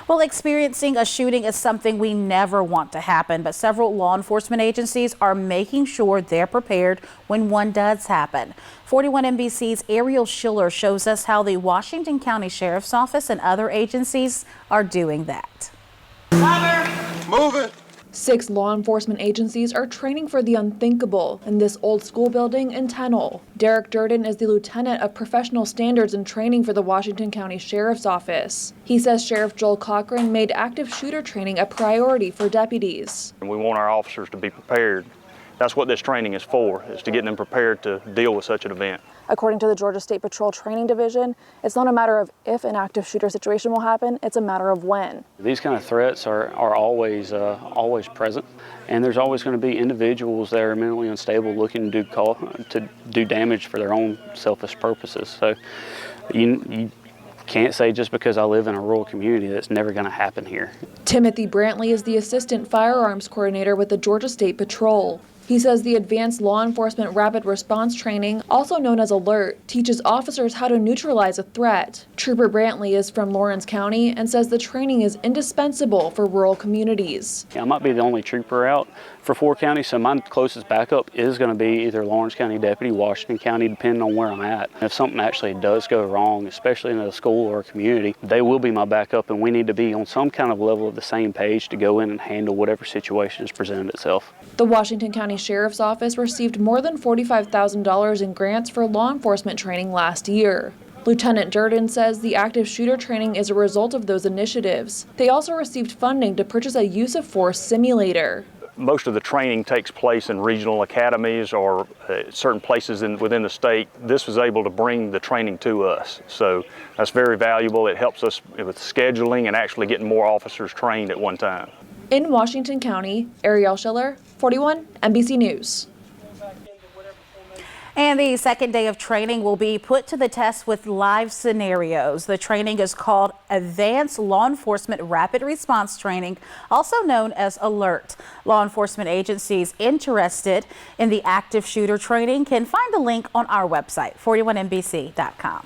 Well, experiencing a shooting is something we never want to happen, but several law enforcement agencies are making sure they're prepared when one does happen. 41 NBC's Ariel Schiller shows us how the Washington County Sheriff's Office and other agencies are doing that. Move it. 6 law enforcement agencies are training for the unthinkable in this old school building in TENILLE. Derek Durden is the lieutenant of professional standards and training for the Washington County Sheriff's Office. He says Sheriff Joel Cochran made active shooter training a priority for deputies. We want our officers to be prepared. That's what this training is for, is to get them prepared to deal with such an event. According to the Georgia State Patrol Training Division, it's not a matter of if an active shooter situation will happen, it's a matter of when. These kind of threats are always present, and there's always going to be individuals that are mentally unstable looking to do damage for their own selfish purposes. So you can't say just because I live in a rural community that's never going to happen here. Timothy Brantley is the assistant firearms coordinator with the Georgia State Patrol. He says the Advanced Law Enforcement Rapid Response Training, also known as ALERT, teaches officers how to neutralize a threat. Trooper Brantley is from Lawrence County and says the training is indispensable for rural communities. I might be the only trooper out for 4 counties, so my closest backup is going to be either Lawrence County Deputy, Washington County, depending on where I'm at. If something actually does go wrong, especially in a school or a community, they will be my backup, and we need to be on some kind of level of the same page to go in and handle whatever situation has presented itself. The Washington County Sheriff's Office received more than $45,000 in grants for law enforcement training last year. Lieutenant Durden says the active shooter training is a result of those initiatives. They also received funding to purchase a use of force simulator. Most of the training takes place in regional academies or certain places within the state. This was able to bring the training to us, so that's very valuable. It helps us with scheduling and actually getting more officers trained at one time. In Washington County, Ariel Schiller, 41 NBC News. And the second day of training will be put to the test with live scenarios. The training is called Advanced Law Enforcement Rapid Response Training, also known as ALERT. Law enforcement agencies interested in the active shooter training can find the link on our website, 41NBC.com.